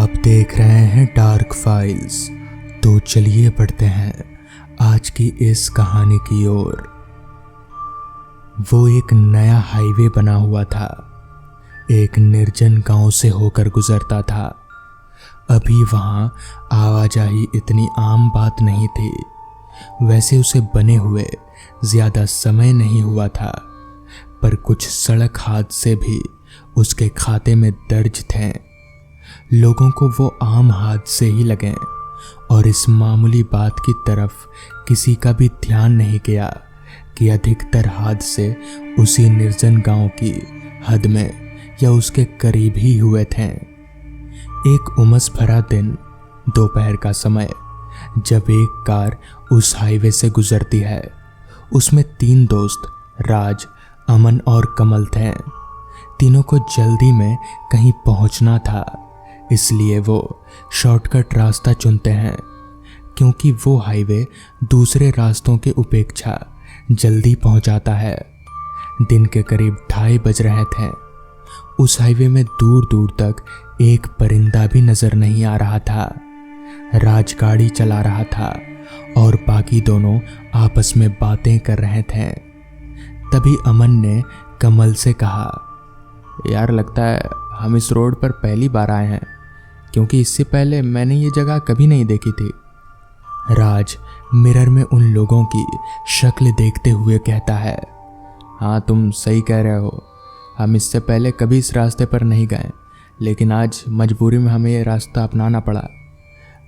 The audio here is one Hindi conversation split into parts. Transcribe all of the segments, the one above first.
आप देख रहे हैं डार्क फाइल्स। तो चलिए बढ़ते हैं आज की इस कहानी की ओर। वो एक नया हाईवे बना हुआ था, एक निर्जन गांव से होकर गुजरता था। अभी वहां आवाजाही इतनी आम बात नहीं थी। वैसे उसे बने हुए ज्यादा समय नहीं हुआ था, पर कुछ सड़क हादसे भी उसके खाते में दर्ज थे। लोगों को वो आम हादसे ही लगे और इस मामूली बात की तरफ किसी का भी ध्यान नहीं गया कि अधिकतर हादसे उसी निर्जन गांव की हद में या उसके करीब ही हुए थे। एक उमस भरा दिन, दोपहर का समय, जब एक कार उस हाईवे से गुजरती है। उसमें 3 दोस्त राज, अमन और कमल थे। तीनों को जल्दी में कहीं पहुंचना था, इसलिए वो शॉर्टकट रास्ता चुनते हैं, क्योंकि वो हाईवे दूसरे रास्तों के उपेक्षा जल्दी पहुंचाता है। दिन के करीब 2:30 बज रहे थे। उस हाईवे में दूर दूर तक एक परिंदा भी नजर नहीं आ रहा था। राज गाड़ी चला रहा था और बाकी दोनों आपस में बातें कर रहे थे। तभी अमन ने कमल से कहा, यार लगता है हम इस रोड पर पहली बार आए हैं, क्योंकि इससे पहले मैंने ये जगह कभी नहीं देखी थी। राज मिरर में उन लोगों की शक्ल देखते हुए कहता है, हाँ तुम सही कह रहे हो, हम इससे पहले कभी इस रास्ते पर नहीं गए, लेकिन आज मजबूरी में हमें ये रास्ता अपनाना पड़ा।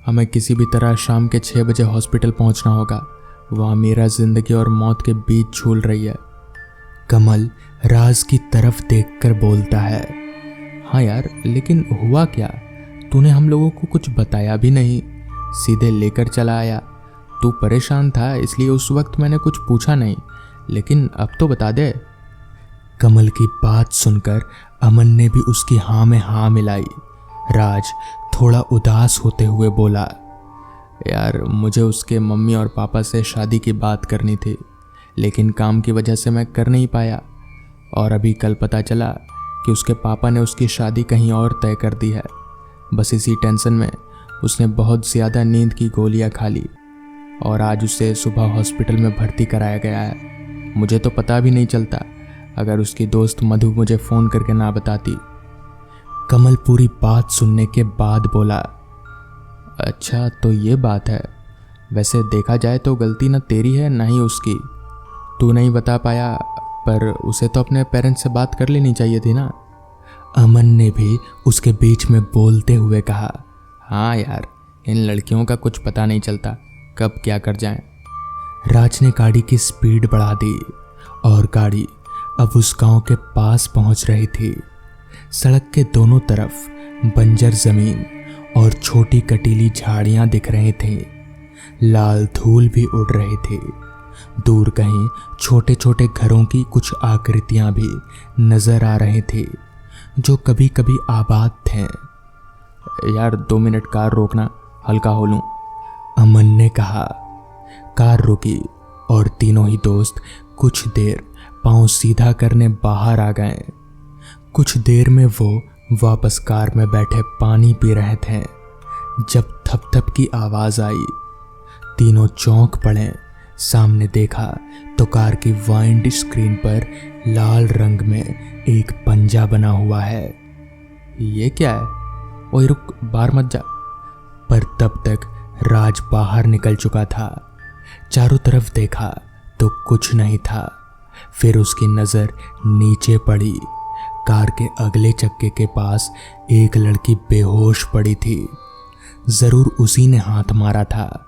हमें किसी भी तरह शाम के 6 बजे हॉस्पिटल पहुंचना होगा। वहाँ मेरा जिंदगी और मौत के बीच झूल रही है। कमल राज की तरफ देखकर बोलता है, हाँ यार, लेकिन हुआ क्या? तूने हम लोगों को कुछ बताया भी नहीं, सीधे लेकर चला आया। तू परेशान था इसलिए उस वक्त मैंने कुछ पूछा नहीं, लेकिन अब तो बता दे। कमल की बात सुनकर अमन ने भी उसकी हाँ में हाँ मिलाई। राज थोड़ा उदास होते हुए बोला, यार मुझे उसके मम्मी और पापा से शादी की बात करनी थी, लेकिन काम की वजह से मैं कर नहीं पाया। और अभी कल पता चला कि उसके पापा ने उसकी शादी कहीं और तय कर दी है। बस इसी टेंशन में उसने बहुत ज़्यादा नींद की गोलियां खा ली और आज उसे सुबह हॉस्पिटल में भर्ती कराया गया है। मुझे तो पता भी नहीं चलता अगर उसकी दोस्त मधु मुझे फ़ोन करके ना बताती। कमल पूरी बात सुनने के बाद बोला, अच्छा तो ये बात है। वैसे देखा जाए तो गलती ना तेरी है ना ही उसकी। तू नहीं बता पाया, पर उसे तो अपने पेरेंट्स से बात कर लेनी चाहिए थी ना। अमन ने भी उसके बीच में बोलते हुए कहा, हाँ यार, इन लड़कियों का कुछ पता नहीं चलता कब क्या कर जाएं। राज ने गाड़ी की स्पीड बढ़ा दी और गाड़ी अब उस गांव के पास पहुंच रही थी। सड़क के दोनों तरफ बंजर जमीन और छोटी कटीली झाड़ियां दिख रही थी। लाल धूल भी उड़ रही थी। दूर कहीं छोटे छोटे घरों की कुछ आकृतियां भी नजर आ रही थी, जो कभी कभी आबाद थे। यार 2 मिनट कार रोकना, हल्का हो लूं। अमन ने कहा। कार रुकी और तीनों ही दोस्त कुछ देर पांव सीधा करने बाहर आ गए। कुछ देर में वो वापस कार में बैठे पानी पी रहे थे। जब थप थप की आवाज आई, तीनों चौंक पड़े। सामने देखा तो कार की वाइंड स्क्रीन पर लाल रंग में एक पंजा बना हुआ है। ये क्या है? ओए रुक, बाहर मत जा। पर तब तक राज बाहर निकल चुका था। चारों तरफ देखा तो कुछ नहीं था। फिर उसकी नजर नीचे पड़ी। कार के अगले चक्के के पास एक लड़की बेहोश पड़ी थी। जरूर उसी ने हाथ मारा था।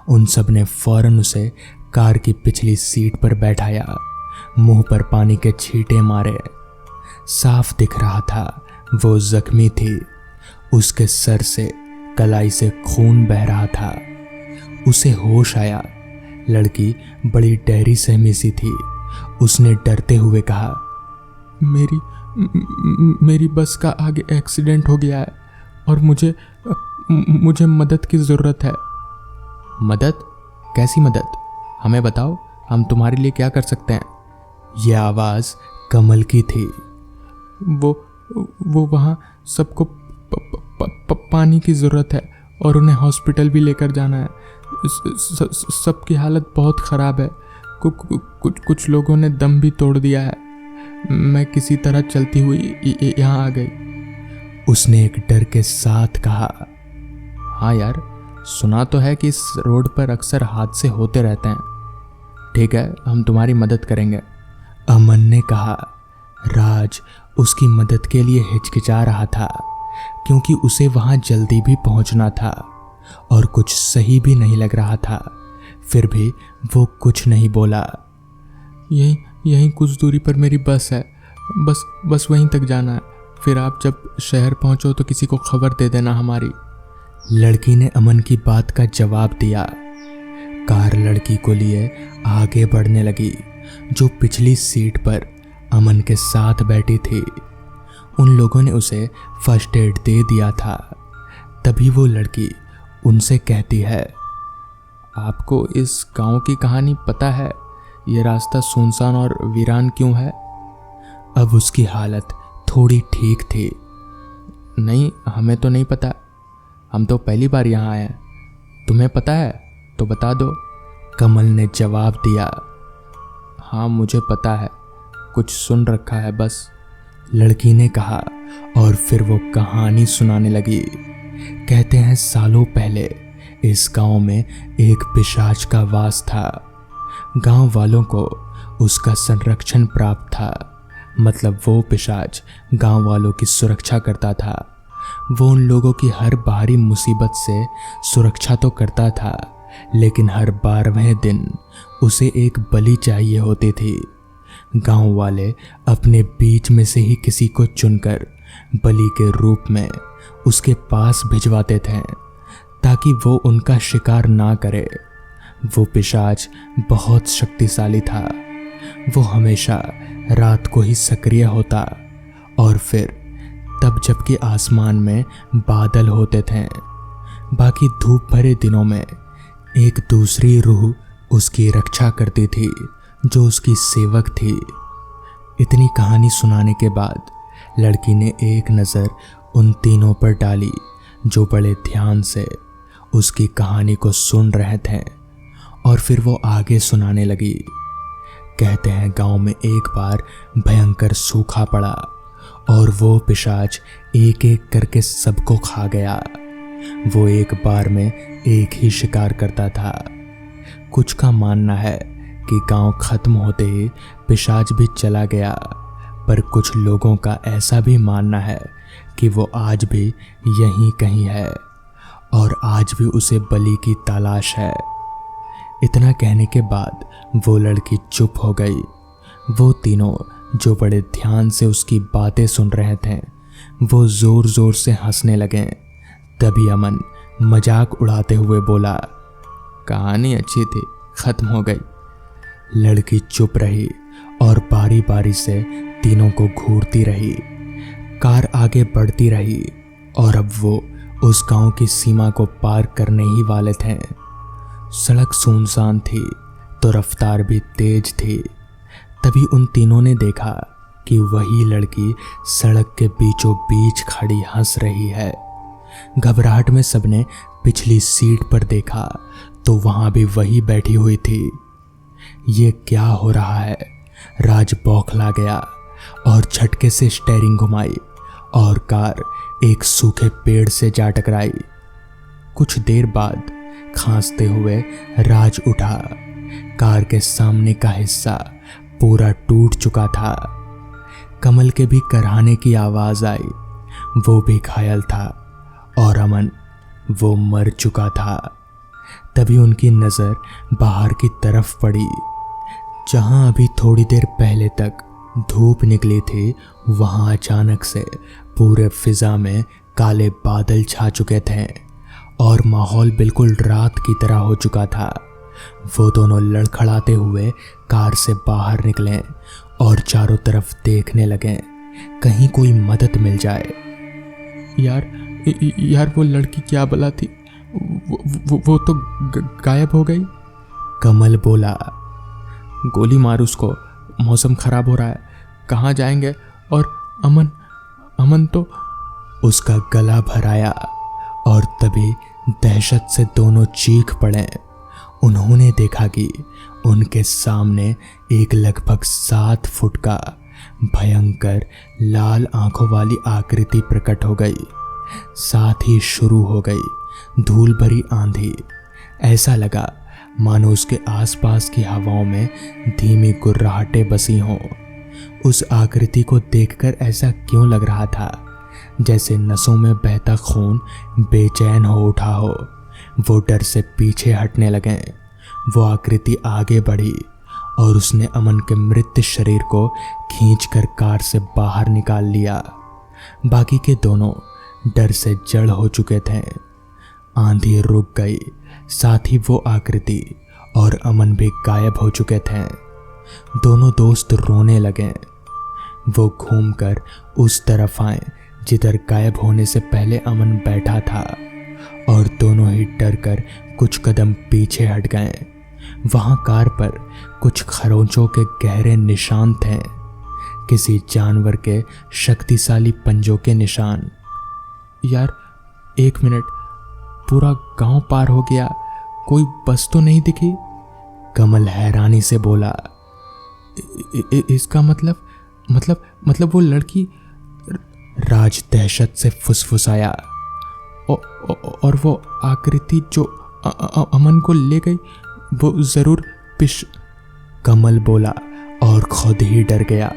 उन सब ने फौरन उसे कार की पिछली सीट पर बैठाया। मुंह पर पानी के छींटे मारे। साफ दिख रहा था वो जख्मी थी। उसके सर से कलाई से खून बह रहा था। उसे होश आया। लड़की बड़ी डरी सहमी सी थी। उसने डरते हुए कहा, मेरी बस का आगे एक्सीडेंट हो गया है और मुझे मदद की ज़रूरत है। मदद? कैसी मदद? हमें बताओ, हम तुम्हारे लिए क्या कर सकते हैं। यह आवाज़ कमल की थी। वो वहाँ सबको पानी की ज़रूरत है और उन्हें हॉस्पिटल भी लेकर जाना है। सबकी हालत बहुत ख़राब है। कुछ लोगों ने दम भी तोड़ दिया है। मैं किसी तरह चलती हुई यहाँ आ गई। उसने एक डर के साथ कहा। हाँ यार, सुना तो है कि इस रोड पर अक्सर हादसे होते रहते हैं। ठीक है, हम तुम्हारी मदद करेंगे, अमन ने कहा। राज उसकी मदद के लिए हिचकिचा रहा था क्योंकि उसे वहां जल्दी भी पहुंचना था और कुछ सही भी नहीं लग रहा था। फिर भी वो कुछ नहीं बोला। यहीं कुछ दूरी पर मेरी बस है, बस वहीं तक जाना है। फिर आप जब शहर पहुंचो तो किसी को खबर दे देना हमारी। लड़की ने अमन की बात का जवाब दिया। कार लड़की को लिए आगे बढ़ने लगी जो पिछली सीट पर अमन के साथ बैठी थी। उन लोगों ने उसे फर्स्ट एड दे दिया था। तभी वो लड़की उनसे कहती है, आपको इस गांव की कहानी पता है? ये रास्ता सुनसान और वीरान क्यों है? अब उसकी हालत थोड़ी ठीक थी। नहीं, हमें तो नहीं पता। हम तो पहली बार यहाँ आए हैं। तुम्हें पता है तो बता दो, कमल ने जवाब दिया। हाँ, मुझे पता है, कुछ सुन रखा है बस, लड़की ने कहा। और फिर वो कहानी सुनाने लगी। कहते हैं सालों पहले इस गांव में एक पिशाच का वास था। गांव वालों को उसका संरक्षण प्राप्त था। मतलब वो पिशाच गांव वालों की सुरक्षा करता था। वो उन लोगों की हर बाहरी मुसीबत से सुरक्षा तो करता था, लेकिन हर 12वें दिन उसे एक बलि चाहिए होती थी। गांव वाले अपने बीच में से ही किसी को चुनकर बलि के रूप में उसके पास भिजवाते थे ताकि वो उनका शिकार ना करे। वो पिशाच बहुत शक्तिशाली था। वो हमेशा रात को ही सक्रिय होता और फिर तब जबकि आसमान में बादल होते थे। बाकी धूप भरे दिनों में एक दूसरी रूह उसकी रक्षा करती थी जो उसकी सेवक थी। इतनी कहानी सुनाने के बाद लड़की ने एक नज़र उन तीनों पर डाली जो बड़े ध्यान से उसकी कहानी को सुन रहे थे और फिर वो आगे सुनाने लगी। कहते हैं गांव में एक बार भयंकर सूखा पड़ा और वो पिशाच एक एक करके सबको खा गया। वो एक बार में एक ही शिकार करता था। कुछ का मानना है कि गांव खत्म होते ही पिशाच भी चला गया, पर कुछ लोगों का ऐसा भी मानना है कि वो आज भी यहीं कहीं है और आज भी उसे बलि की तलाश है। इतना कहने के बाद वो लड़की चुप हो गई। वो तीनों जो बड़े ध्यान से उसकी बातें सुन रहे थे वो जोर जोर से हंसने लगे। तभी अमन मजाक उड़ाते हुए बोला, कहानी अच्छी थी, खत्म हो गई। लड़की चुप रही और बारी बारी से तीनों को घूरती रही। कार आगे बढ़ती रही और अब वो उस गांव की सीमा को पार करने ही वाले थे। सड़क सुनसान थी तो रफ्तार भी तेज थी। तभी उन तीनों ने देखा कि वही लड़की सड़क के बीचों बीच खड़ी हंस रही है। घबराहट में सबने पिछली सीट पर देखा तो वहां भी वही बैठी हुई थी। ये क्या हो रहा है? राज बौखला गया और झटके से स्टीयरिंग घुमाई और कार एक सूखे पेड़ से जा टकराई। कुछ देर बाद खांसते हुए राज उठा। कार के सामने का हिस्सा पूरा टूट चुका था। कमल के भी कराहने की आवाज आई। वो भी घायल था और अमन वो मर चुका था। तभी उनकी नज़र बाहर की तरफ पड़ी। जहां अभी थोड़ी देर पहले तक धूप निकली थी वहां अचानक से पूरे फिजा में काले बादल छा चुके थे और माहौल बिल्कुल रात की तरह हो चुका था। वो दोनों लड़खड़ाते हुए कार से बाहर निकले और चारों तरफ देखने लगे, कहीं कोई मदद मिल जाए। यार वो लड़की क्या बला थी? वो तो गायब हो गई। कमल बोला, गोली मार उसको, मौसम खराब हो रहा है, कहाँ जाएंगे? और अमन तो उसका गला भराया और तभी दहशत से दोनों चीख पड़े। उन्होंने देखा कि उनके सामने एक लगभग 7 फुट का भयंकर लाल आंखों वाली आकृति प्रकट हो गई। साथ ही शुरू हो गई धूल भरी आंधी। ऐसा लगा मानो उसके आसपास की हवाओं में धीमी गुर्राहटें बसी हों। उस आकृति को देखकर ऐसा क्यों लग रहा था जैसे नसों में बहता खून बेचैन हो उठा हो। वो डर से पीछे हटने लगे। वो आकृति आगे बढ़ी और उसने अमन के मृत शरीर को खींचकर कार से बाहर निकाल लिया। बाकी के दोनों डर से जड़ हो चुके थे। आंधी रुक गई, साथ ही वो आकृति और अमन भी गायब हो चुके थे। दोनों दोस्त रोने लगे। वो घूमकर उस तरफ आए जिधर गायब होने से पहले अमन बैठा था और दोनों ही डर कर कुछ कदम पीछे हट गए। वहां कार पर कुछ खरोंचों के गहरे निशान थे, किसी जानवर के शक्तिशाली पंजों के निशान। यार 1 मिनट, पूरा गांव पार हो गया, कोई बस तो नहीं दिखी? कमल हैरानी से बोला। इसका मतलब वो लड़की? राज दहशत से फुसफुसाया। और वो आकृति जो अमन को ले गई वो जरूर कमल बोला और खुद ही डर गया।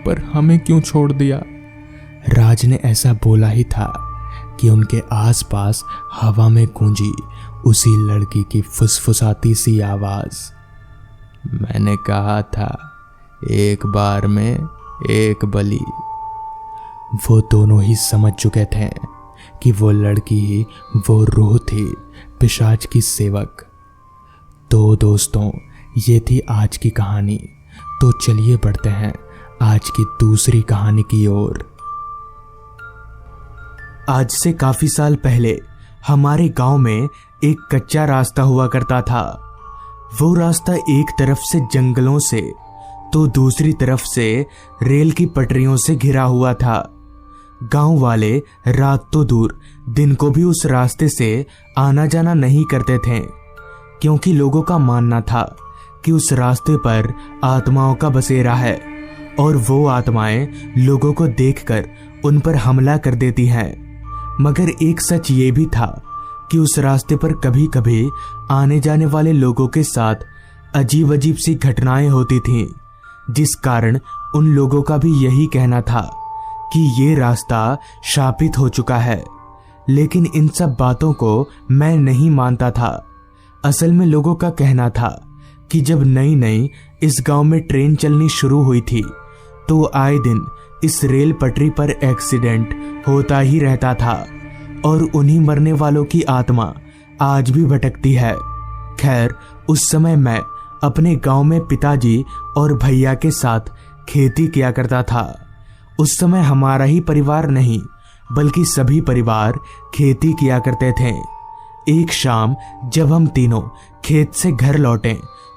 पर हमें क्यों छोड़ दिया? राज ने ऐसा बोला ही था कि उनके आसपास हवा में गूंजी उसी लड़की की फुसफुसाती सी आवाज। मैंने कहा था एक बार में एक बलि। वो दोनों ही समझ चुके थे कि वो लड़की ही वो रूह थी, पिशाच की सेवक। तो दोस्तों, ये थी आज की कहानी। तो चलिए बढ़ते हैं आज की दूसरी कहानी की ओर। आज से काफी साल पहले हमारे गांव में एक कच्चा रास्ता हुआ करता था। वो रास्ता एक तरफ से जंगलों से तो दूसरी तरफ से रेल की पटरियों से घिरा हुआ था। गांव वाले रात तो दूर दिन को भी उस रास्ते से आना जाना नहीं करते थे, क्योंकि लोगों का मानना था कि उस रास्ते पर आत्माओं का बसेरा है और वो आत्माएं लोगों को देखकर उन पर हमला कर देती हैं। मगर एक सच ये भी था कि उस रास्ते पर कभी कभी आने जाने वाले लोगों के साथ अजीब अजीब सी घटनाएं होती थीं, जिस कारण उन लोगों का भी यही कहना था कि ये रास्ता शापित हो चुका है। लेकिन इन सब बातों को मैं नहीं मानता था। असल में लोगों का कहना था कि जब नई नई इस गांव में ट्रेन चलनी शुरू हुई थी तो आए दिन इस रेल पटरी पर एक्सीडेंट होता ही रहता था और उन्हीं मरने वालों की आत्मा आज भी भटकती है। खैर, उस समय मैं अपने गांव में पिताजी और भैया के साथ खेती किया करता था। उस समय हमारा ही परिवार नहीं बल्कि सभी परिवार खेती किया करते थे। एक शाम जब हम तीनों खेत से घर लौटे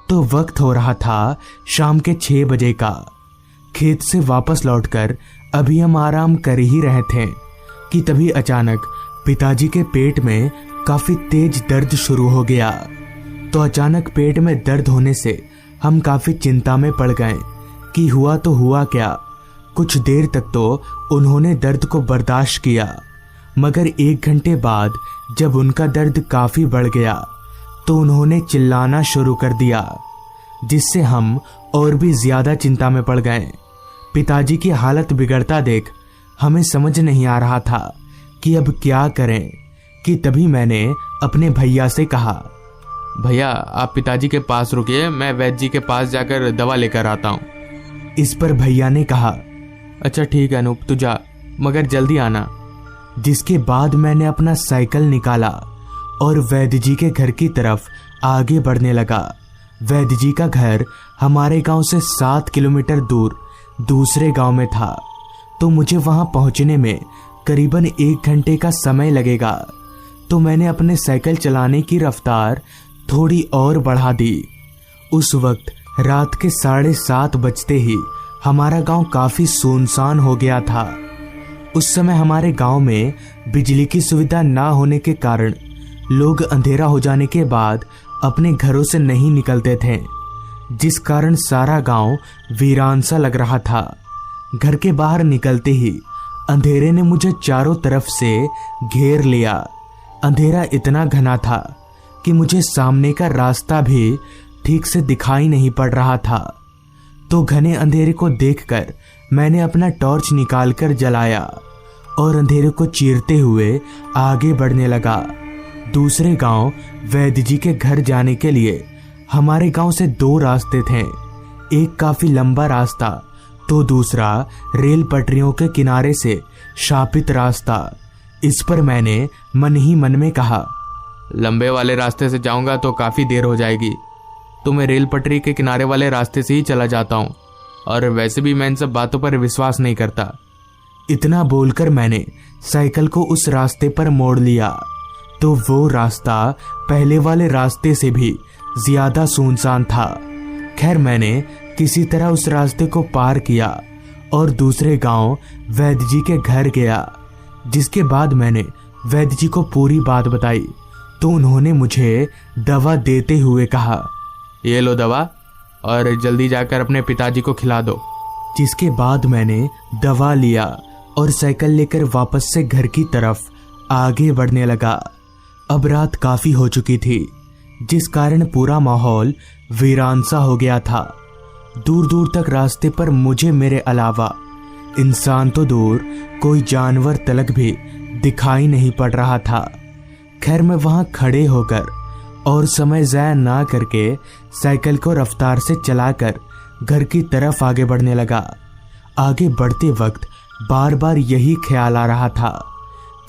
तो वक्त हो रहा था शाम के 6 बजे का। खेत से वापस लौटकर अभी हम आराम कर ही रहे थे कि तभी अचानक पिताजी के पेट में काफी तेज दर्द शुरू हो गया। तो अचानक पेट में दर्द होने से हम काफी चिंता में पड़ गए कि हुआ तो हुआ क्या। कुछ देर तक तो उन्होंने दर्द को बर्दाश्त किया, मगर 1 घंटे बाद जब उनका दर्द काफी बढ़ गया तो उन्होंने चिल्लाना शुरू कर दिया, जिससे हम और भी ज्यादा चिंता में पड़ गए। पिताजी की हालत बिगड़ता देख हमें समझ नहीं आ रहा था कि अब क्या करें कि तभी मैंने अपने भैया से कहा, भैया आप पिताजी के पास रुकिए, मैं वैद्य जी के पास जाकर दवा लेकर आता हूँ। इस पर भैया ने कहा, अच्छा ठीक है अनूप, तू जा, मगर जल्दी आना। जिसके बाद मैंने अपना साइकिल निकाला और वैद्य जी के घर की तरफ आगे बढ़ने लगा। वैद्य जी का घर हमारे गांव से 7 किलोमीटर दूर दूसरे गांव में था, तो मुझे वहां पहुंचने में करीबन 1 घंटे का समय लगेगा। तो मैंने अपने साइकिल चलाने की रफ्तार थोड़ी और बढ़ा दी। उस वक्त रात के 7:30 बजते ही हमारा गांव काफी सुनसान हो गया था उस समय हमारे गांव में बिजली की सुविधा ना होने के कारण लोग अंधेरा हो जाने के बाद अपने घरों से नहीं निकलते थे, जिस कारण सारा गांव वीरान सा लग रहा था। घर के बाहर निकलते ही अंधेरे ने मुझे चारों तरफ से घेर लिया। अंधेरा इतना घना था कि मुझे सामने का रास्ता भी ठीक से दिखाई नहीं पड़ रहा था। तो घने अंधेरे को देखकर मैंने अपना टॉर्च निकालकर जलाया और अंधेरे को चीरते हुए आगे बढ़ने लगा। दूसरे गांव वैद्य जी के घर जाने के लिए हमारे गांव से 2 रास्ते थे। एक काफी लंबा रास्ता तो दूसरा रेल पटरियों के किनारे से शापित रास्ता। इस पर मैंने मन ही मन में कहा, लंबे वाले रास्ते से जाऊंगा तो काफ़ी देर हो जाएगी, तो मैं रेल पटरी के किनारे वाले रास्ते से ही चला जाता हूँ, और वैसे भी मैं इन सब बातों पर विश्वास नहीं करता। इतना बोलकर मैंने साइकिल को उस रास्ते पर मोड़ लिया तो वो रास्ता पहले वाले रास्ते से भी ज्यादा सुनसान था। खैर मैंने किसी तरह उस रास्ते को पार किया और दूसरे गांव वैद्य जी के घर गया। जिसके बाद मैंने वैद्य जी को पूरी बात बताई तो उन्होंने मुझे दवा देते हुए कहा, ये लो दवा और जल्दी जाकर अपने पिताजी को खिला दो। जिसके बाद मैंने दवा लिया और साइकिल लेकर वापस से घर की तरफ आगे बढ़ने लगा। अब रात काफी हो चुकी थी, जिस कारण पूरा माहौल वीरान सा हो गया था। दूर दूर तक रास्ते पर मुझे मेरे अलावा इंसान तो दूर कोई जानवर तलक भी दिखाई नहीं पड़ रहा था। खैर मैं वहां खड़े होकर और समय ज़ाया ना करके साइकिल को रफ्तार से चलाकर घर की तरफ आगे बढ़ने लगा। आगे बढ़ते वक्त बार बार यही ख्याल आ रहा था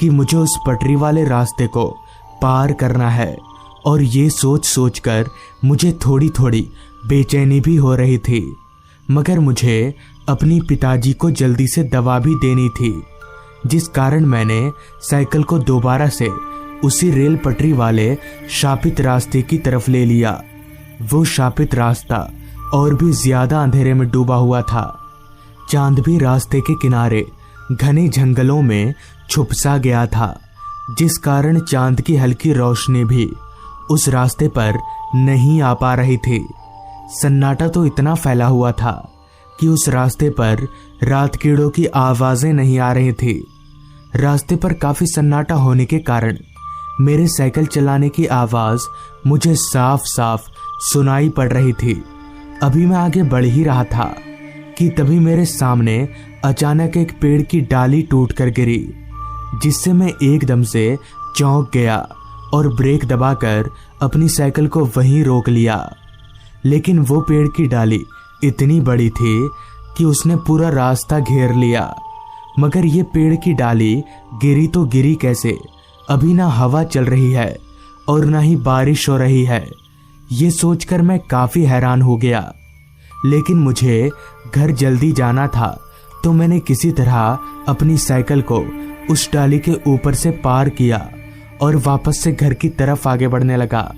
कि मुझे उस पटरी वाले रास्ते को पार करना है, और ये सोच सोचकर मुझे थोड़ी थोड़ी बेचैनी भी हो रही थी। मगर मुझे अपनी पिताजी को जल्दी से दवा भी देनी थी, जिस कारण मैंने साइकिल को दोबारा से उसी रेल पटरी वाले शापित रास्ते की तरफ ले लिया। वो शापित रास्ता और भी ज्यादा अंधेरे में डूबा हुआ था। चांद भी रास्ते के किनारे घने जंगलों में छुप सा गया था, जिस कारण चांद की हल्की रोशनी भी उस रास्ते पर नहीं आ पा रही थी। सन्नाटा तो इतना फैला हुआ था कि उस रास्ते पर रात कीड़ों की आवाजें नहीं आ रही थी। रास्ते पर काफी सन्नाटा होने के कारण मेरे साइकिल चलाने की आवाज मुझे साफ साफ सुनाई पड़ रही थी। अभी मैं आगे बढ़ ही रहा था कि तभी मेरे सामने अचानक एक पेड़ की डाली टूटकर गिरी, जिससे मैं एकदम से चौंक गया और ब्रेक दबाकर अपनी साइकिल को वहीं रोक लिया। लेकिन वो पेड़ की डाली इतनी बड़ी थी कि उसने पूरा रास्ता घेर लिया। मगर ये पेड़ की डाली गिरी तो गिरी कैसे? अभी ना हवा चल रही है और ना ही बारिश हो रही है। ये सोचकर मैं काफी हैरान हो गया। लेकिन मुझे घर जल्दी जाना था, तो मैंने किसी तरह अपनी साइकिल को उस डाली के ऊपर से पार किया और वापस से घर की तरफ आगे बढ़ने लगा।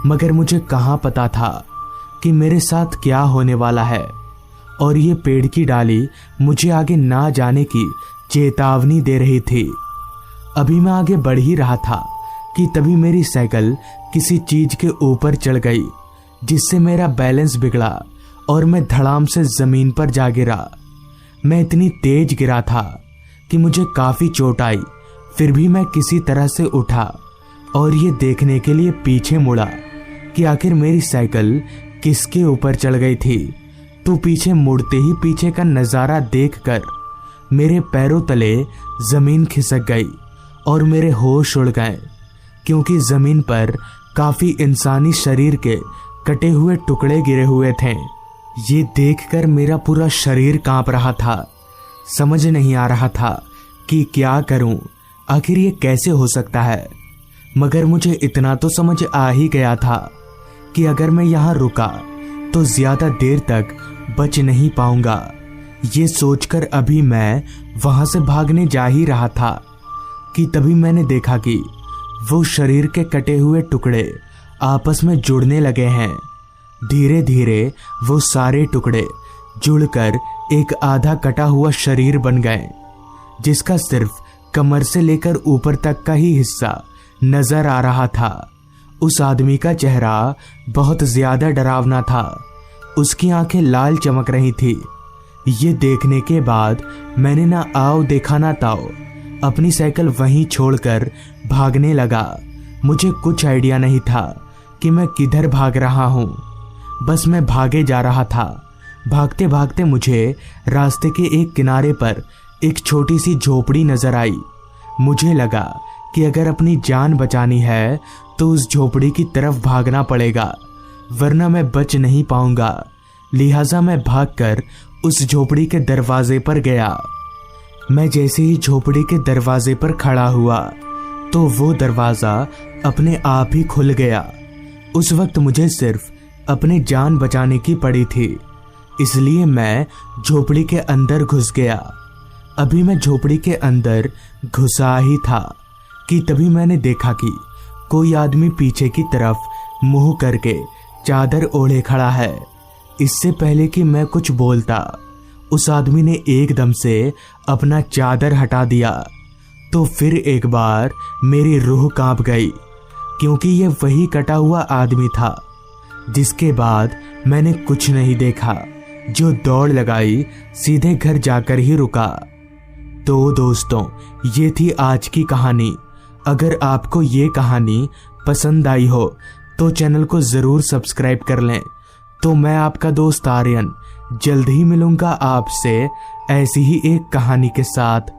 मगर मुझे कहाँ पता था कि मेरे साथ क्या होने वाला है, और ये पेड़ की डाली मुझे आगे ना जाने की चेतावनी दे रही थी। अभी मैं आगे बढ़ ही रहा था कि तभी मेरी साइकिल किसी चीज के ऊपर चढ़ गई, जिससे मेरा बैलेंस बिगड़ा और मैं धड़ाम से जमीन पर जा गिरा। मैं इतनी तेज गिरा था कि मुझे काफी चोट आई। फिर भी मैं किसी तरह से उठा और ये देखने के लिए पीछे मुड़ा कि आखिर मेरी साइकिल किसके ऊपर चढ़ गई थी। तो पीछे मुड़ते ही पीछे का नज़ारा देखकर मेरे पैरों तले जमीन खिसक गई और मेरे होश उड़ गए, क्योंकि जमीन पर काफी इंसानी शरीर के कटे हुए टुकड़े गिरे हुए थे। ये देखकर मेरा पूरा शरीर कांप रहा था। समझ नहीं आ रहा था कि क्या करूं, आखिर ये कैसे हो सकता है। मगर मुझे इतना तो समझ आ ही गया था कि अगर मैं यहाँ रुका तो ज्यादा देर तक बच नहीं पाऊंगा। ये सोचकर अभी मैं वहां से भागने जा ही रहा था कि तभी मैंने देखा कि वो शरीर के कटे हुए टुकड़े आपस में जुड़ने लगे हैं। धीरे धीरे वो सारे टुकड़े जुड़कर एक आधा कटा हुआ शरीर बन गए, जिसका सिर्फ कमर से लेकर ऊपर तक का ही हिस्सा नजर आ रहा था। उस आदमी का चेहरा बहुत ज्यादा डरावना था। उसकी आंखें लाल चमक रही थी। ये देखने के बाद मैंने ना आओ देखा ना ताओ अपनी साइकिल वहीं छोड़कर भागने लगा। मुझे कुछ आइडिया नहीं था कि मैं किधर भाग रहा हूँ। बस मैं भागे जा रहा था। भागते भागते मुझे रास्ते के एक किनारे पर एक छोटी सी झोपड़ी नजर आई। मुझे लगा कि अगर अपनी जान बचानी है तो उस झोपड़ी की तरफ भागना पड़ेगा, वरना मैं बच नहीं पाऊंगा। लिहाजा मैं भागकर उस झोपड़ी के दरवाजे पर गया। मैं जैसे ही झोपड़ी के दरवाजे पर खड़ा हुआ तो वो दरवाजा अपने आप ही खुल गया। उस वक्त मुझे सिर्फ अपनी जान बचाने की पड़ी थी, इसलिए मैं झोपड़ी के अंदर घुस गया। अभी मैं झोपड़ी के अंदर घुसा ही था कि तभी मैंने देखा कि कोई आदमी पीछे की तरफ मुंह करके चादर ओढ़े खड़ा है। इससे पहले कि मैं कुछ बोलता, उस आदमी ने एकदम से अपना चादर हटा दिया। तो फिर एक बार मेरी रूह कांप गई, क्योंकि ये वही कटा हुआ आदमी था। जिसके बाद मैंने कुछ नहीं देखा, जो दौड़ लगाई सीधे घर जाकर ही रुका। तो दोस्तों, ये थी आज की कहानी। अगर आपको ये कहानी पसंद आई हो तो चैनल को ज़रूर सब्सक्राइब कर लें। तो मैं आपका दोस्त आर्यन जल्द ही मिलूंगा आपसे ऐसी ही एक कहानी के साथ।